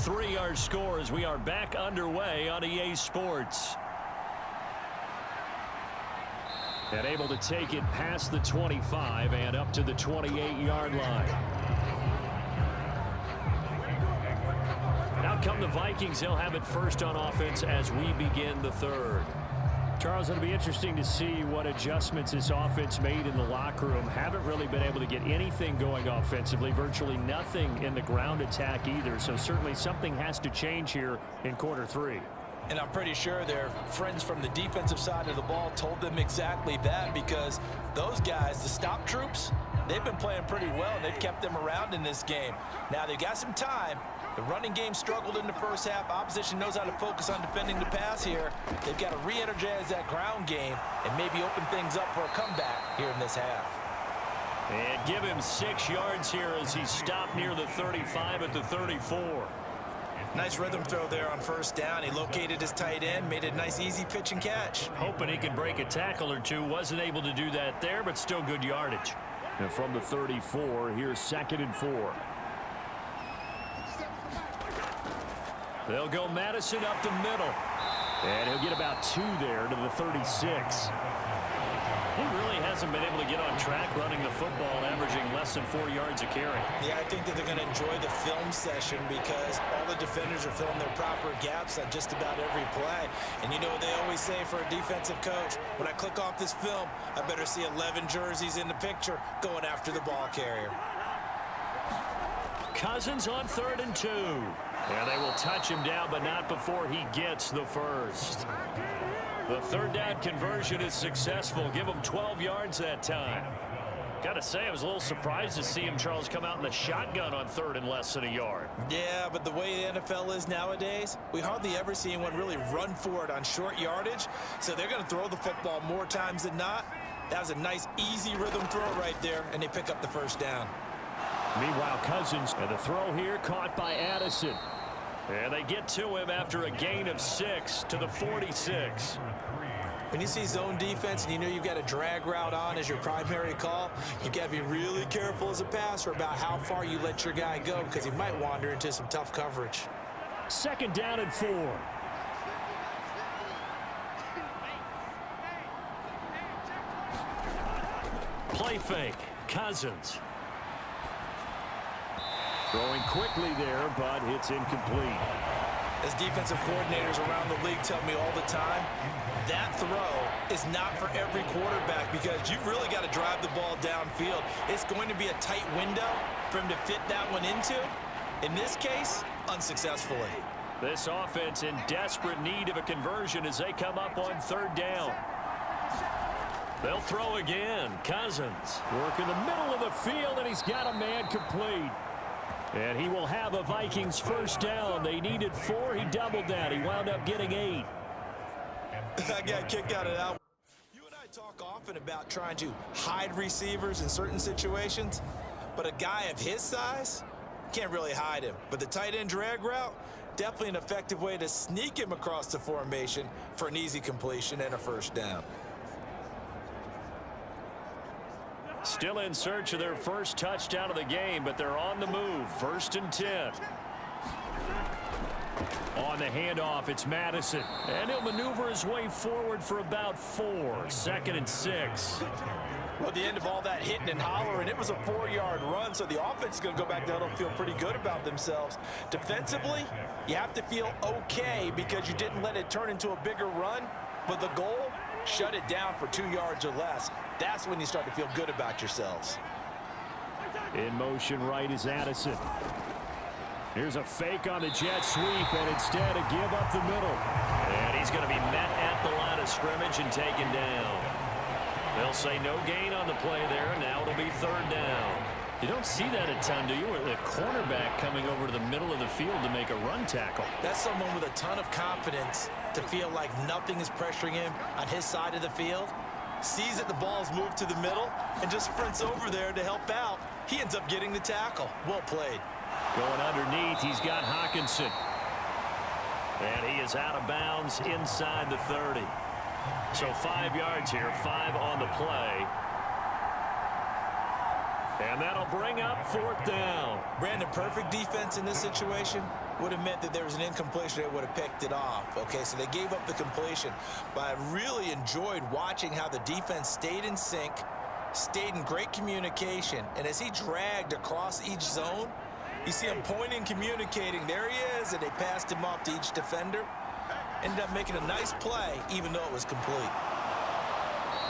3 our score as we are back underway on EA Sports. And able to take it past the 25 and up to the 28-yard line. Out come the Vikings. They'll have it first on offense as we begin the third. Charles, it'll be interesting to see what adjustments this offense made in the locker room. Haven't really been able to get anything going offensively. Virtually nothing in the ground attack either. So certainly something has to change here in quarter 3. And I'm pretty sure their friends from the defensive side of the ball told them exactly that, because those guys, the stop troops, they've been playing pretty well, and they've kept them around in this game. Now, they've got some time. The running game struggled in the first half. Opposition knows how to focus on defending the pass here. They've got to re-energize that ground game and maybe open things up for a comeback here in this half. And give him 6 yards here as he stopped near the 35 at the 34. Nice rhythm throw there on first down. He located his tight end, made a nice easy pitch and catch. Hoping he could break a tackle or two. Wasn't able to do that there, but still good yardage. And from the 34, here's 2nd and 4. They'll go Madison up the middle. And he'll get about 2 there to the 36. He really hasn't been able to get on track running the football, averaging less than 4 yards a carry. Yeah, I think that they're going to enjoy the film session because all the defenders are filling their proper gaps on just about every play. And you know what they always say for a defensive coach? When I click off this film, I better see 11 jerseys in the picture going after the ball carrier. Cousins on 3rd and 2. And they will touch him down, but not before he gets the first. The 3rd down conversion is successful. Give him 12 yards that time. Got to say, I was a little surprised to see him, Charles, come out in the shotgun on 3rd and less than a yard. Yeah, but the way the NFL is nowadays, we hardly ever see anyone really run for it on short yardage. So they're going to throw the football more times than not. That was a nice, easy rhythm throw right there, and they pick up the first down. Meanwhile, Cousins, and the throw here caught by Addison. And they get to him after a gain of 6 to the 46. When you see zone defense and you know you've got a drag route on as your primary call, you've got to be really careful as a passer about how far you let your guy go, because he might wander into some tough coverage. 2nd down and 4. Play fake. Cousins. Throwing quickly there, but it's incomplete. As defensive coordinators around the league tell me all the time, that throw is not for every quarterback, because you've really got to drive the ball downfield. It's going to be a tight window for him to fit that one into. In this case, unsuccessfully. This offense in desperate need of a conversion as they come up on 3rd down. They'll throw again. Cousins working the middle of the field, and he's got a man complete. And he will have a Vikings first down. They needed 4. He doubled that. He wound up getting 8. That got kicked out of that. You and I talk often about trying to hide receivers in certain situations, but a guy of his size can't really hide him. But the tight end drag route, definitely an effective way to sneak him across the formation for an easy completion and a first down. Still in search of their first touchdown of the game, but they're on the move. 1st and 10. On the handoff, it's Madison. And he'll maneuver his way forward for about 4. 2nd and 6. Well, at the end of all that hitting and hollering, it was a 4-yard run, so the offense is going to go back down and feel pretty good about themselves. Defensively, you have to feel okay because you didn't let it turn into a bigger run, but the goal, shut it down for 2 yards or less. That's when you start to feel good about yourselves. In motion right is Addison. Here's a fake on the jet sweep, and instead a give up the middle. And he's going to be met at the line of scrimmage and taken down. They'll say no gain on the play there. Now it'll be 3rd down. You don't see that a ton, do you? With a cornerback coming over to the middle of the field to make a run tackle. That's someone with a ton of confidence to feel like nothing is pressuring him on his side of the field. Sees that the ball's moved to the middle and just sprints over there to help out. He ends up getting the tackle. Well played. Going underneath, he's got Hawkinson. And he is out of bounds inside the 30. So 5 yards here, 5 on the play. And that'll bring up 4th down. Brandon, perfect defense in this situation. would have meant that there was an incompletion. They would have picked it off. Okay, so they gave up the completion. But I really enjoyed watching how the defense stayed in sync, stayed in great communication. And as he dragged across each zone, you see him pointing, communicating. There he is, and they passed him off to each defender. Ended up making a nice play, even though it was complete.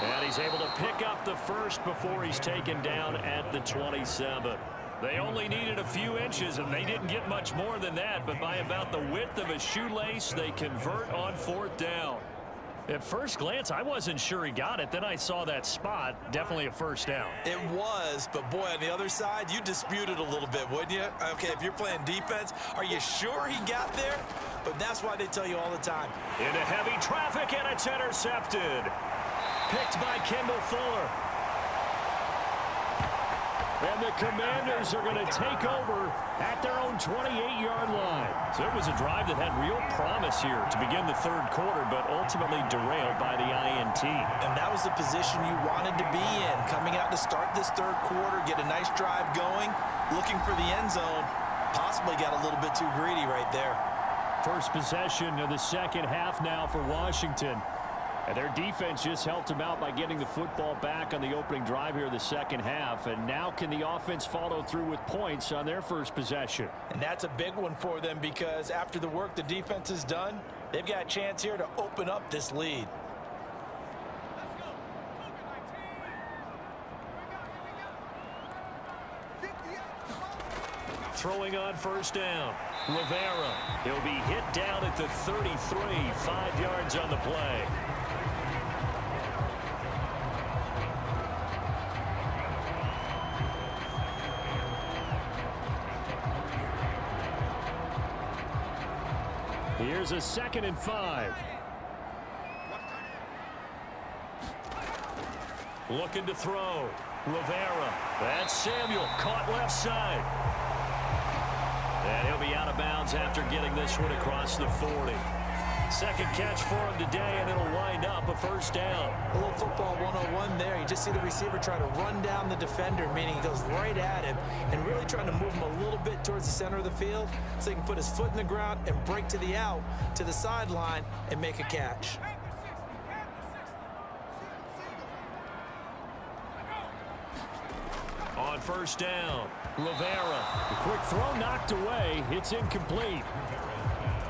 And he's able to pick up the first before he's taken down at the 27. They only needed a few inches, and they didn't get much more than that. But by about the width of a shoelace, they convert on 4th down. At first glance, I wasn't sure he got it. Then I saw that spot. Definitely a first down. It was, but boy, on the other side, you dispute it a little bit, wouldn't you? Okay, if you're playing defense, are you sure he got there? But that's why they tell you all the time. Into heavy traffic, and it's intercepted. Picked by Kendall Fuller. And the Commanders are going to take over at their own 28-yard line. So it was a drive that had real promise here to begin the 3rd quarter, but ultimately derailed by the INT. And that was the position you wanted to be in. Coming out to start this 3rd quarter, get a nice drive going, looking for the end zone. Possibly got a little bit too greedy right there. First possession of the 2nd half now for Washington. And their defense just helped them out by getting the football back on the opening drive here in the 2nd half. And now can the offense follow through with points on their first possession? And that's a big one for them because after the work the defense has done, they've got a chance here to open up this lead. Throwing on 1st down. Rivera. He'll be hit down at the 33. 5 yards on the play. Here's a 2nd and 5. Looking to throw. Rivera. That's Samuel. Caught left side. And he'll be out of bounds after getting this one across the 40. 2nd catch for him today, and it'll wind up a 1st down. A little football 101 there. You just see the receiver try to run down the defender, meaning he goes right at him and really trying to move him a little bit towards the center of the field so he can put his foot in the ground and break to the out, to the sideline, and make a catch. On 1st down, Rivera. The quick throw knocked away. It's incomplete.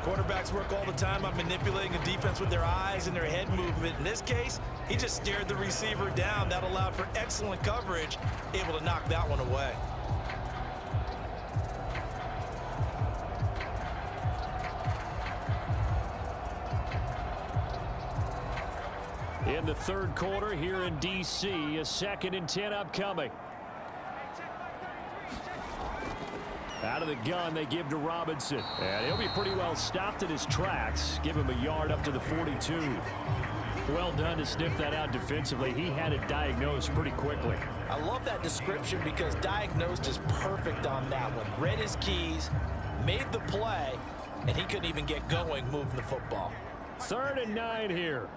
Quarterbacks work all the time on manipulating the defense with their eyes and their head movement. In this case, he just stared the receiver down. That allowed for excellent coverage, able to knock that one away. In the 3rd quarter here in D.C., a 2nd and 10 upcoming. Out of the gun, they give to Robinson. And he'll be pretty well stopped in his tracks. Give him a yard up to the 42. Well done to sniff that out defensively. He had it diagnosed pretty quickly. I love that description because diagnosed is perfect on that one. Read his keys, made the play, and he couldn't even get going moving the football. 3rd and 9 here.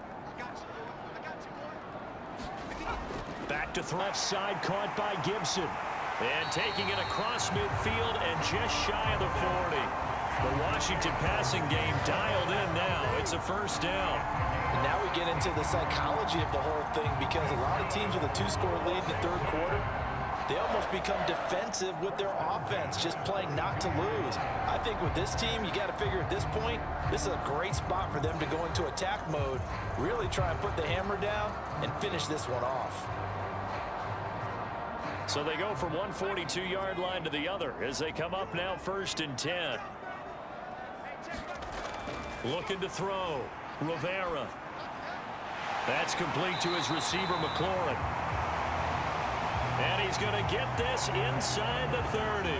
Back to throw. Left side caught by Gibson. And taking it across midfield and just shy of the 40. The Washington passing game dialed in now. It's a 1st down. And now we get into the psychology of the whole thing because a lot of teams with a 2-score lead in the 3rd quarter, they almost become defensive with their offense, just playing not to lose. I think with this team, you got to figure at this point, this is a great spot for them to go into attack mode, really try and put the hammer down and finish this one off. So they go from one 42-yard line to the other as they come up now 1st and 10. Looking to throw. Rivera. That's complete to his receiver, McLaurin. And he's going to get this inside the 30.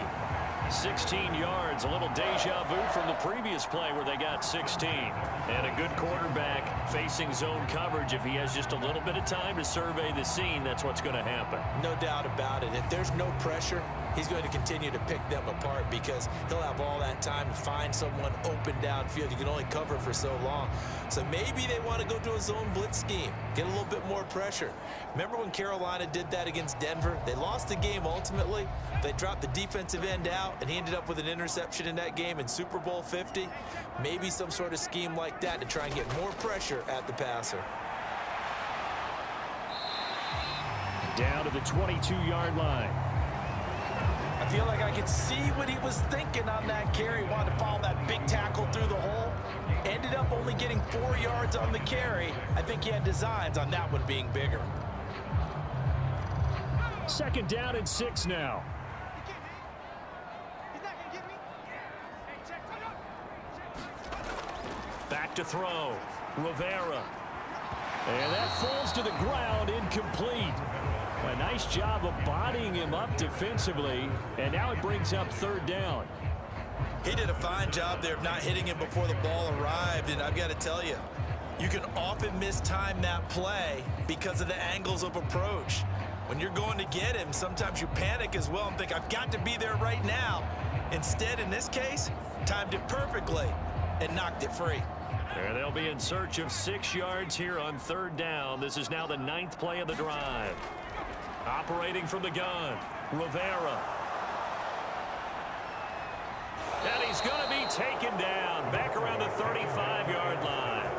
16 yards, a little deja vu from the previous play where they got 16. And a good quarterback facing zone coverage. If he has just a little bit of time to survey the scene, that's what's going to happen. No doubt about it. If there's no pressure, he's going to continue to pick them apart because he'll have all that time to find someone open downfield. You can only cover for so long. So maybe they want to go to a zone blitz scheme, get a little bit more pressure. Remember when Carolina did that against Denver? They lost the game ultimately. They dropped the defensive end out, and he ended up with an interception in that game in Super Bowl 50. Maybe some sort of scheme like that to try and get more pressure at the passer. Down to the 22-yard line. I feel like I could see what he was thinking on that carry. Wanted to follow that big tackle through the hole. Ended up only getting 4 yards on the carry. I think he had designs on that one being bigger. Second down and 6 now. Back to throw. Rivera. And that falls to the ground, incomplete. A nice job of bodying him up defensively, and now it brings up third down. He did a fine job there of not hitting him before the ball arrived, and I've got to tell you, you can often mistime that play because of the angles of approach. When you're going to get him, sometimes you panic as well and think, I've got to be there right now. Instead, in this case, timed it perfectly and knocked it free. And they'll be in search of 6 yards here on third down. This is now the 9th play of the drive. Operating from the gun, Rivera. And he's going to be taken down back around the 35-yard line.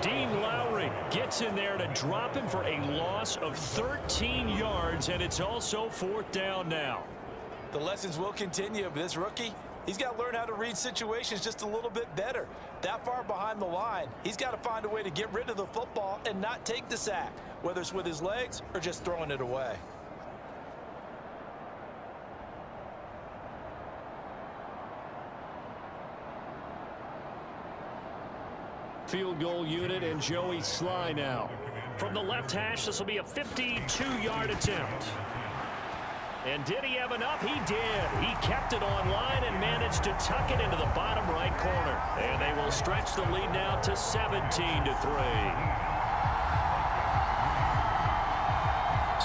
Dean Lowry gets in there to drop him for a loss of 13 yards, and it's also fourth down now. The lessons will continue, but this rookie, he's got to learn how to read situations just a little bit better. That far behind the line, he's got to find a way to get rid of the football and not take the sack, whether it's with his legs or just throwing it away. Field goal unit and Joey Sly now. From the left hash, this will be a 52-yard attempt. And did he have enough? He did. He kept it on line and managed to tuck it into the bottom right corner. And they will stretch the lead now to 17-3.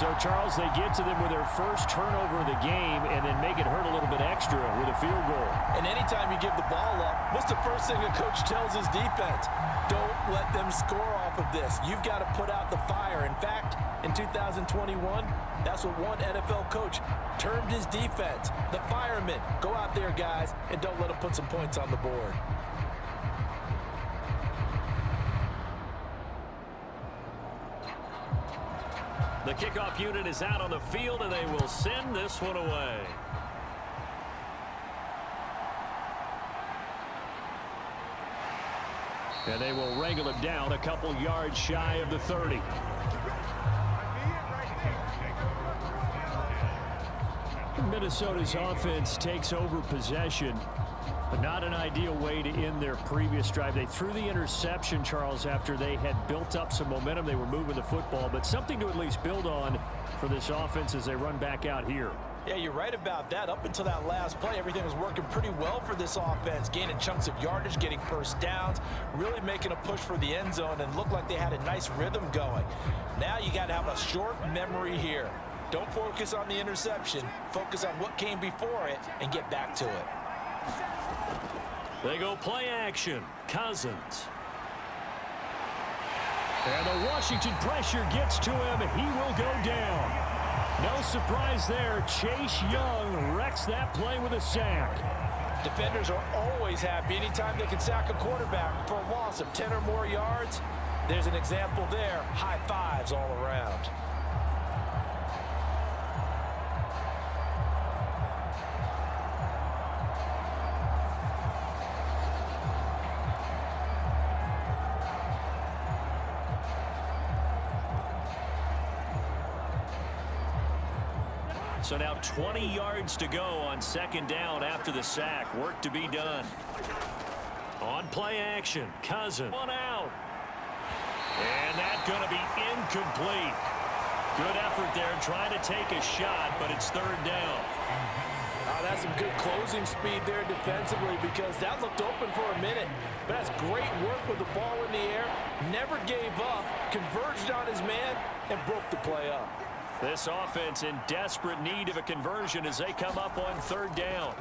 So, Charles, they get to them with their first turnover of the game and then make it hurt a little bit extra with a field goal. And anytime you give the ball up, what's the first thing a coach tells his defense? Don't let them score off of this. You've got to put out the fire. In fact, in 2021, that's what one NFL coach termed his defense. The firemen. Go out there, guys, and don't let them put some points on the board. The kickoff unit is out on the field, and they will send this one away. And they will wrangle him down a couple yards shy of the 30. Minnesota's offense takes over possession, but not an ideal way to end their previous drive. They threw the interception, Charles, after they had built up some momentum. They were moving the football, but something to at least build on for this offense as they run back out here. Yeah, you're right about that. Up until that last play, everything was working pretty well for this offense, gaining chunks of yardage, getting first downs, really making a push for the end zone, and looked like they had a nice rhythm going. Now you got to have a short memory here. Don't focus on the interception. Focus on what came before it and get back to it. They go play action. Cousins. And the Washington pressure gets to him. He will go down. No surprise there. Chase Young wrecks that play with a sack. Defenders are always happy anytime they can sack a quarterback for a loss of 10 or more yards. There's an example there. High fives all around. So now 20 yards to go on second down after the sack. Work to be done. On play action, Cousins. One out. And that's going to be incomplete. Good effort there trying to take a shot, but it's third down. That's some good closing speed there defensively because that looked open for a minute. But that's great work with the ball in the air. Never gave up, converged on his man, and broke the play up. This offense in desperate need of a conversion as they come up on third down.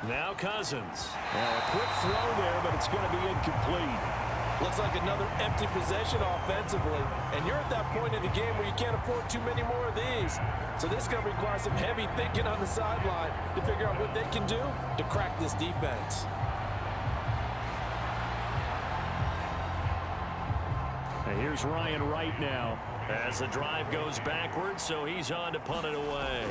Now Cousins. Now a quick throw there, but it's going to be incomplete. Looks like another empty possession offensively. And you're at that point in the game where you can't afford too many more of these. So this is going to require some heavy thinking on the sideline to figure out what they can do to crack this defense. And here's Ryan Wright now as the drive goes backwards, so he's on to punt it away.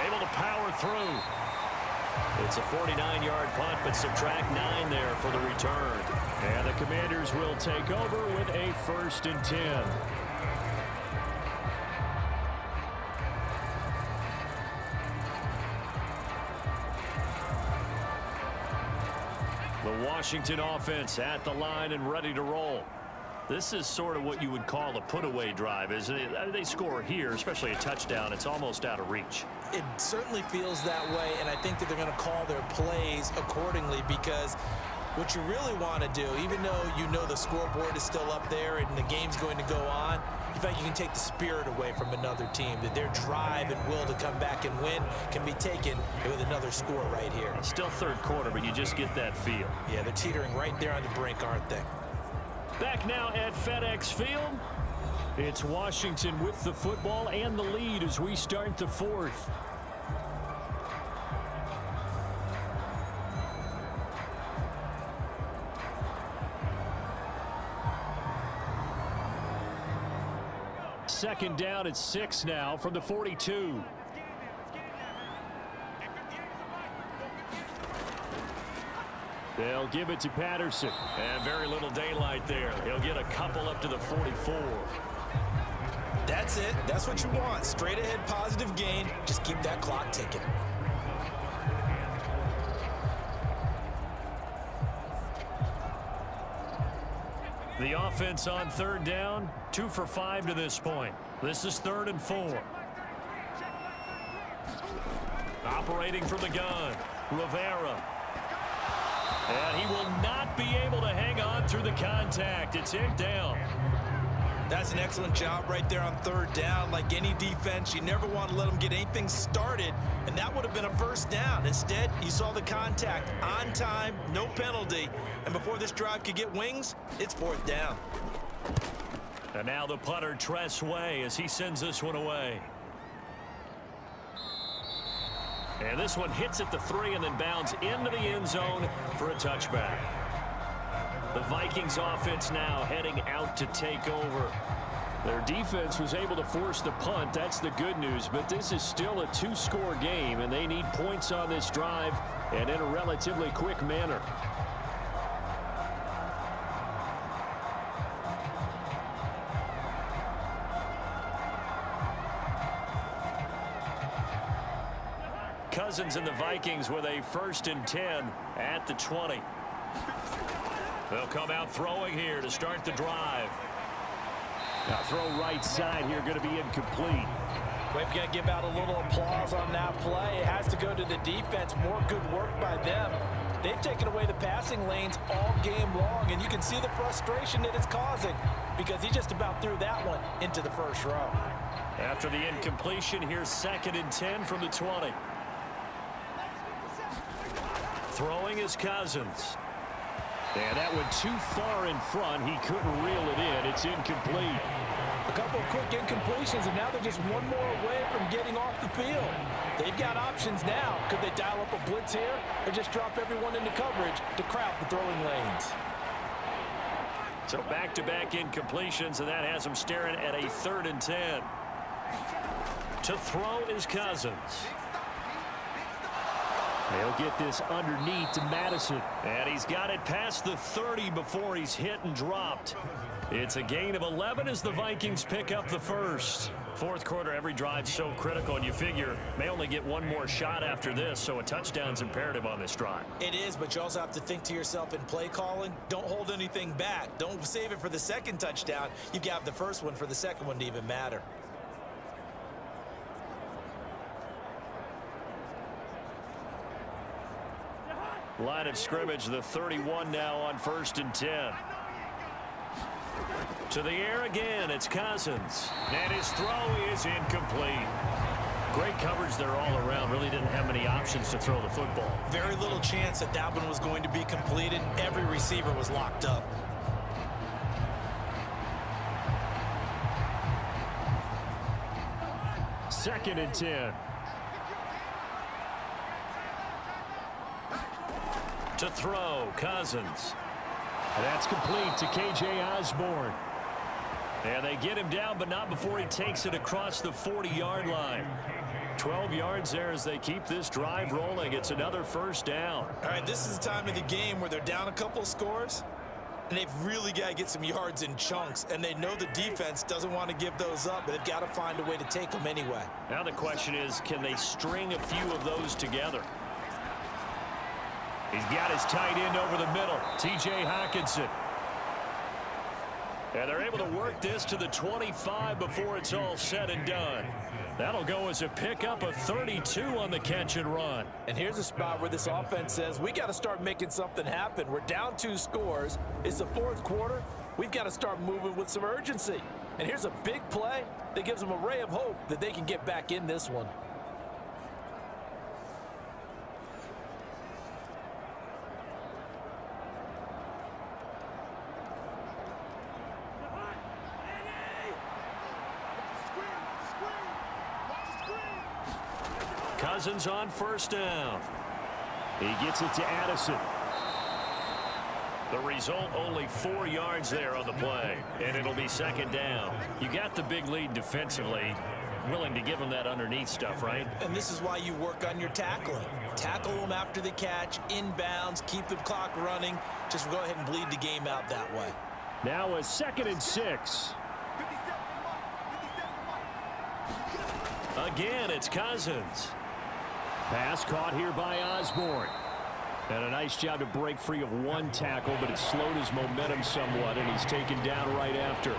Able to power through. It's a 49-yard punt, but subtract 9 there for the return. And the Commanders will take over with a 1st and 10. The Washington offense at the line and ready to roll. This is sort of what you would call a put-away drive, isn't it? They score here, especially a touchdown. It's almost out of reach. It certainly feels that way, and I think that they're going to call their plays accordingly because what you really want to do, even though you know the scoreboard is still up there and the game's going to go on, you feel like you can take the spirit away from another team, that their drive and will to come back and win can be taken with another score right here. Still third quarter, but you just get that feel. Yeah, they're teetering right there on the brink, aren't they? Back now at FedEx Field. It's Washington with the football and the lead as we start the 4th. Second down at 6 now from the 42. They'll give it to Patterson. And very little daylight there. He'll get a couple up to the 44. That's it. That's what you want. Straight ahead positive gain. Just keep that clock ticking. The offense on third down, 2 for 5 to this point. This is 3rd and 4. Operating from the gun, Rivera. And he will not be able to hang on through the contact. It's hit down. That's an excellent job right there on third down. Like any defense, you never want to let them get anything started, and that would have been a first down. Instead, you saw the contact on time, no penalty, and before this drive could get wings, it's 4th down. And now the punter, Tress Way, as he sends this one away. And this one hits at the 3 and then bounds into the end zone for a touchback. The Vikings offense now heading out to take over. Their defense was able to force the punt. That's the good news. But this is still a 2-score game, and they need points on this drive and in a relatively quick manner. Cousins and the Vikings with a 1st and 10 at the 20. They'll come out throwing here to start the drive. Now throw right side here, going to be incomplete. We've got to give out a little applause on that play. It has to go to the defense. More good work by them. They've taken away the passing lanes all game long, and you can see the frustration that it's causing because he just about threw that one into the first row. After the incompletion, here's 2nd and 10 from the 20. Throwing is Cousins. And that went too far in front. He couldn't reel it in. It's incomplete. A couple of quick incompletions, and now they're just one more away from getting off the field. They've got options now. Could they dial up a blitz here or just drop everyone into coverage to crowd the throwing lanes? So back-to-back incompletions, and that has them staring at a 3rd and 10. To throw is Cousins. They'll get this underneath to Madison. And he's got it past the 30 before he's hit and dropped. It's a gain of 11 as the Vikings pick up the 1st. 4th quarter, every drive so critical, and you figure may only get one more shot after this, so a touchdown's imperative on this drive. It is, but you also have to think to yourself in play calling, don't hold anything back. Don't save it for the 2nd touchdown. You've got the 1st one for the 2nd one to even matter. Line of scrimmage, the 31 now on 1st and 10. To the air again, it's Cousins. And his throw is incomplete. Great coverage there all around. Really didn't have many options to throw the football. Very little chance that that one was going to be completed. Every receiver was locked up. Second and 10. To throw, Cousins. And that's complete to K.J. Osborne. And they get him down, but not before he takes it across the 40-yard line. 12 yards there as they keep this drive rolling. It's another first down. All right, this is the time of the game where they're down a couple of scores, and they've really got to get some yards in chunks, and they know the defense doesn't want to give those up, but they've got to find a way to take them anyway. Now the question is, can they string a few of those together? He's got his tight end over the middle, T.J. Hockenson. And they're able to work this to the 25 before it's all said and done. That'll go as a pickup of 32 on the catch and run. And here's a spot where this offense says, we got to start making something happen. We're down 2 scores. It's the 4th quarter. We've got to start moving with some urgency. And here's a big play that gives them a ray of hope that they can get back in this one. Cousins on first down. He gets it to Addison. The result, only 4 yards there on the play, and it'll be second down. You got the big lead defensively. Willing to give them that underneath stuff, right? And this is why you work on your tackling. Tackle them after the catch, inbounds, keep the clock running. Just go ahead and bleed the game out that way. Now a 2nd and 6. Again, it's Cousins. Pass caught here by Osborne. And a nice job to break free of 1 tackle, but it slowed his momentum somewhat, and he's taken down right after.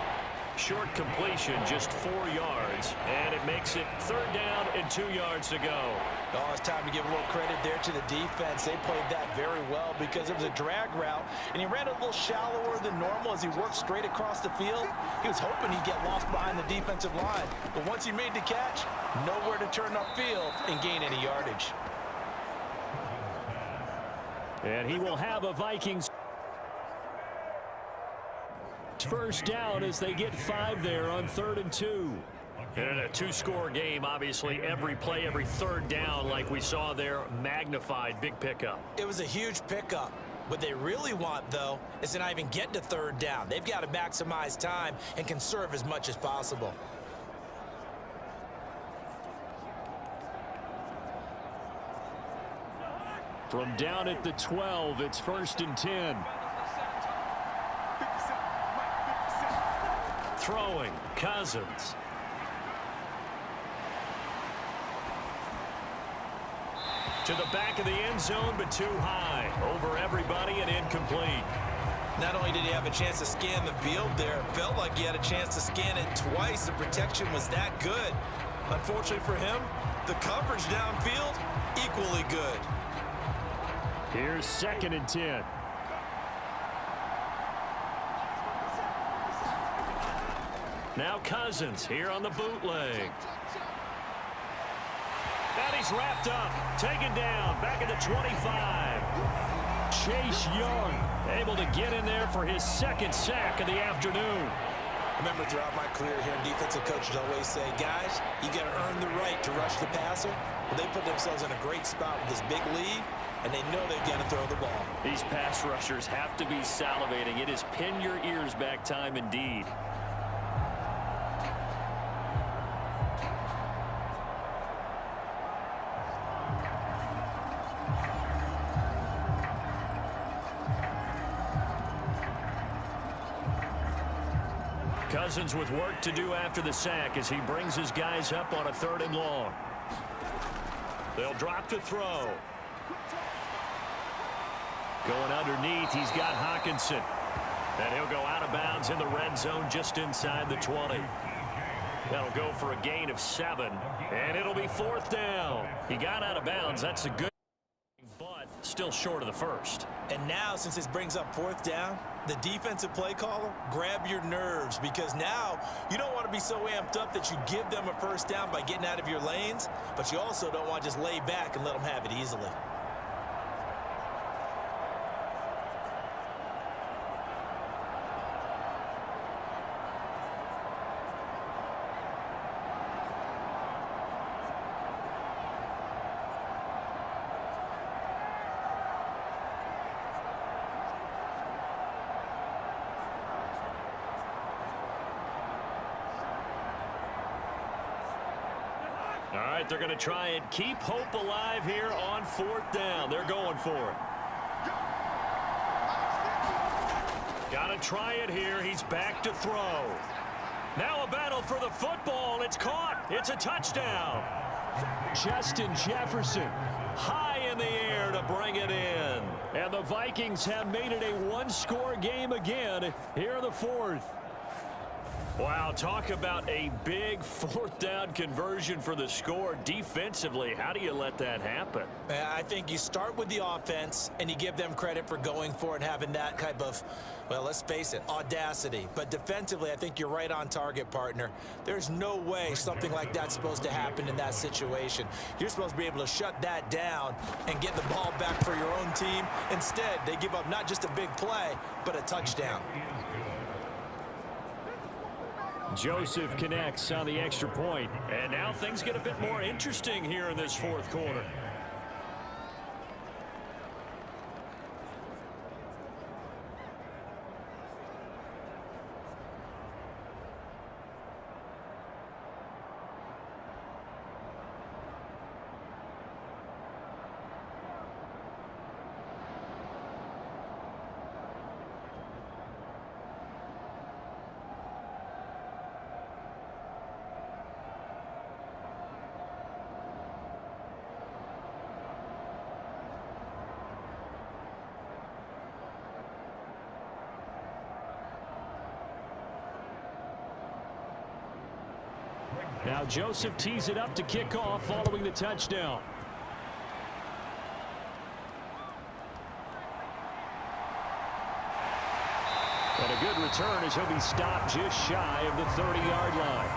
Short completion, just 4 yards, and it makes it 3rd down and 2 yards to go. Oh, it's time to give a little credit there to the defense. They played that very well because it was a drag route, and he ran a little shallower than normal as he worked straight across the field. He was hoping he'd get lost behind the defensive line, but once he made the catch, nowhere to turn upfield and gain any yardage. And he will have a Vikings first down as they get 5 there on 3rd and 2. And in a 2-score game, obviously, every play, every 3rd down, like we saw there, magnified, big pickup. It was a huge pickup. What they really want, though, is to not even get to 3rd down. They've got to maximize time and conserve as much as possible. From down at the 12, it's 1st and 10. Throwing, Cousins. To the back of the end zone, but too high. Over everybody and incomplete. Not only did he have a chance to scan the field there, it felt like he had a chance to scan it twice. The protection was that good. Unfortunately for him, the coverage downfield, equally good. Here's 2nd and 10. Now Cousins here on the bootleg. And he's wrapped up, taken down, back at the 25. Chase Young able to get in there for his 2nd sack of the afternoon. I remember throughout my career here, defensive coaches always say, guys, you got to earn the right to rush the passer. Well, they put themselves in a great spot with this big lead, and they know they've got to throw the ball. These pass rushers have to be salivating. It is pin your ears back time indeed. Cousins with work to do after the sack as he brings his guys up on a 3rd and long. They'll drop to throw. Going underneath, he's got Hockenson. And he'll go out of bounds in the red zone just inside the 20. That'll go for a gain of 7. And it'll be 4th down. He got out of bounds. That's a good, but still short of the first. And now, since this brings up 4th down, the defensive play caller, grab your nerves, because now you don't want to be so amped up that you give them a 1st down by getting out of your lanes, but you also don't want to just lay back and let them have it easily. All right, they're going to try and keep hope alive here on 4th down. They're going for it. Got to try it here. He's back to throw. Now a battle for the football. It's caught. It's a touchdown. Justin Jefferson high in the air to bring it in. And the Vikings have made it a one-score game again here in the 4th. Wow, talk about a big 4th down conversion for the score. Defensively, how do you let that happen? I think you start with the offense and you give them credit for going for it and having that type of, well, let's face it, audacity. But defensively, I think you're right on target, partner. There's no way something like that's supposed to happen in that situation. You're supposed to be able to shut that down and get the ball back for your own team. Instead, they give up not just a big play, but a touchdown. Joseph connects on the extra point. And now things get a bit more interesting here in this 4th quarter. Now Joseph tees it up to kick off following the touchdown. And a good return as he'll be stopped just shy of the 30-yard line.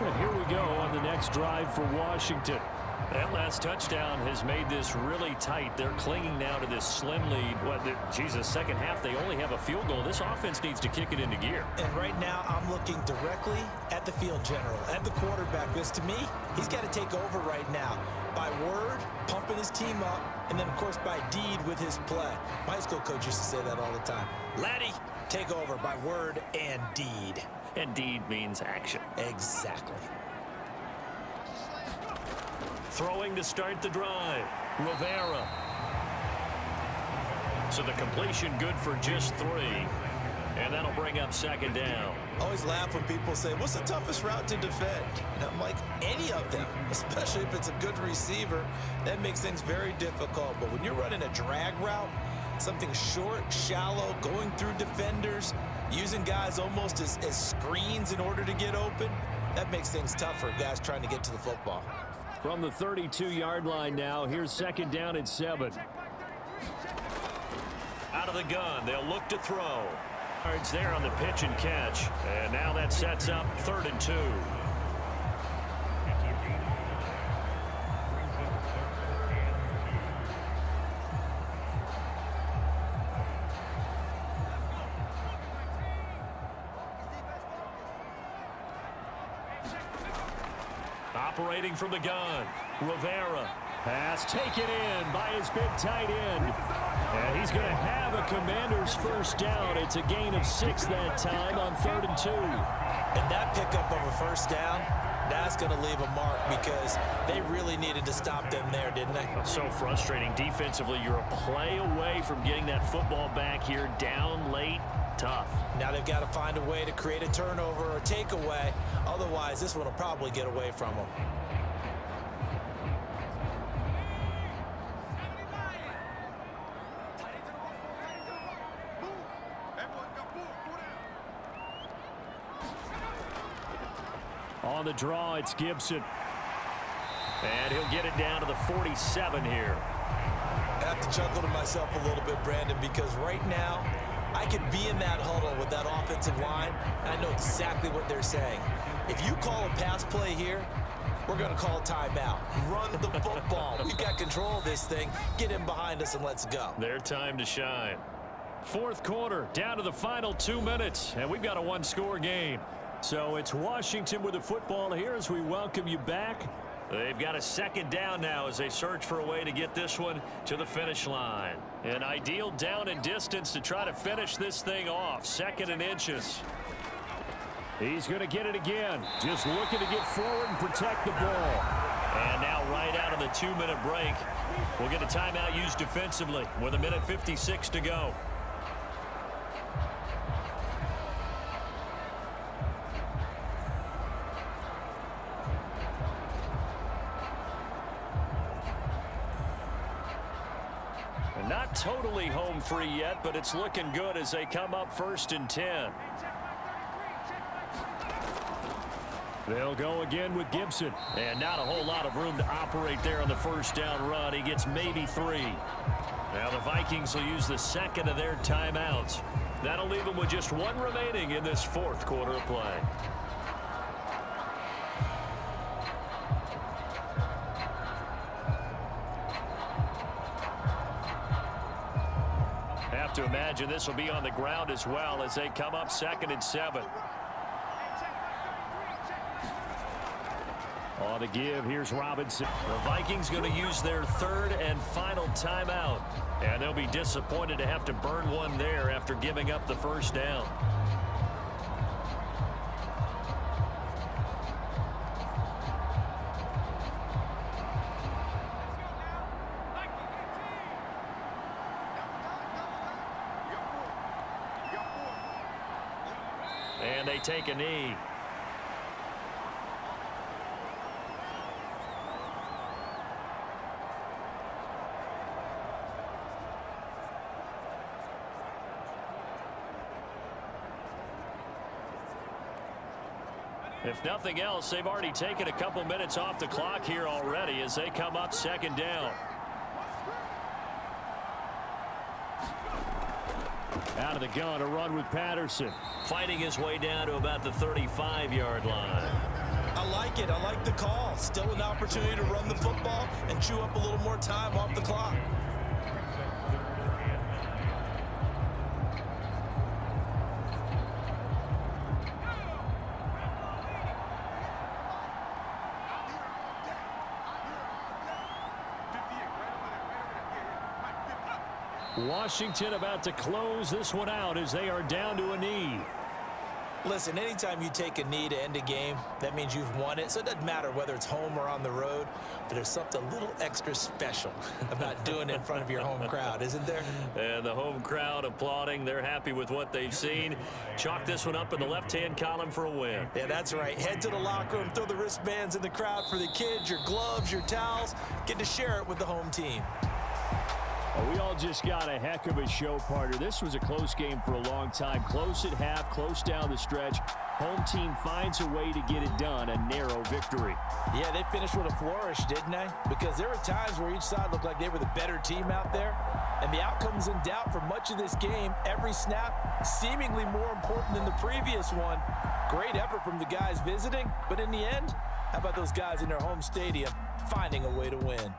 And here we go on the next drive for Washington. That last touchdown has made this really tight. They're clinging now to this slim lead. Second half, they only have a field goal. This offense needs to kick it into gear. And right now, I'm looking directly at the field general, at the quarterback. Because to me, he's got to take over right now. By word, pumping his team up, and then, of course, by deed with his play. My high school coach used to say that all the time. Laddie, take over by word and deed. And deed means action. Exactly. Throwing to start the drive. Rivera. So the completion good for just 3. And that'll bring up 2nd down. I always laugh when people say, what's the toughest route to defend? And I'm like, any of them, especially if it's a good receiver. That makes things very difficult. But when you're running a drag route, something short, shallow, going through defenders, using guys almost as screens in order to get open, that makes things tough for guys trying to get to the football. From the 32-yard line now, here's 2nd down and 7. Out of the gun, they'll look to throw. Yards there on the pitch and catch. And now that sets up 3rd and 2. Operating from the gun, Rivera. Pass taken in by his big tight end. And he's going to have a Commander's 1st down. It's a gain of 6 that time on 3rd and 2. And that pickup of a 1st down, that's going to leave a mark because they really needed to stop them there, didn't they? So frustrating. Defensively, you're a play away from getting that football back here down late. Tough. Now they've got to find a way to create a turnover or takeaway. Otherwise, this one will probably get away from them. On the draw, it's Gibson. And he'll get it down to the 47 here. I have to chuckle to myself a little bit, Brandon, because right now I could be in that huddle with that offensive line, and I know exactly what they're saying. If you call a pass play here, we're going to call a timeout. Run the football. We've got control of this thing. Get him behind us and let's go. Their time to shine. Fourth quarter, down to the final 2 minutes, and we've got a one-score game. So it's Washington with the football here as we welcome you back. They've got a second down now as they search for a way to get this one to the finish line. An ideal down and distance to try to finish this thing off. 2nd and inches. He's going to get it again. Just looking to get forward and protect the ball. And now right out of the 2-minute break, we'll get a timeout used defensively with 1:56 to go. Not totally home free yet, but it's looking good as they come up 1st and 10. They'll go again with Gibson. And not a whole lot of room to operate there on the first down run. He gets maybe 3. Now the Vikings will use the second of their timeouts. That'll leave them with just 1 remaining in this fourth quarter of play. Have to imagine this will be on the ground as well as they come up 2nd and 7. On the give, here's Robinson. The Vikings going to use their 3rd and final timeout. And they'll be disappointed to have to burn one there after giving up the first down. And they take a knee. If nothing else, they've already taken a couple minutes off the clock here already as they come up 2nd down. Out of the gun, a run with Patterson. Fighting his way down to about the 35-yard line. I like it. I like the call. Still an opportunity to run the football and chew up a little more time off the clock. Washington about to close this one out as they are down to a knee. Listen, anytime you take a knee to end a game, that means you've won it. So it doesn't matter whether it's home or on the road, but there's something a little extra special about doing it in front of your home crowd, isn't there? And the home crowd applauding. They're happy with what they've seen. Chalk this one up in the left-hand column for a win. Yeah, that's right. Head to the locker room, throw the wristbands in the crowd for the kids, your gloves, your towels. Get to share it with the home team. Well, we all just got a heck of a show, partner. This was a close game for a long time. Close at half, close down the stretch. Home team finds a way to get it done, a narrow victory. Yeah, they finished with a flourish, didn't they? Because there were times where each side looked like they were the better team out there. And the outcome's in doubt for much of this game. Every snap seemingly more important than the previous one. Great effort from the guys visiting. But in the end, how about those guys in their home stadium finding a way to win?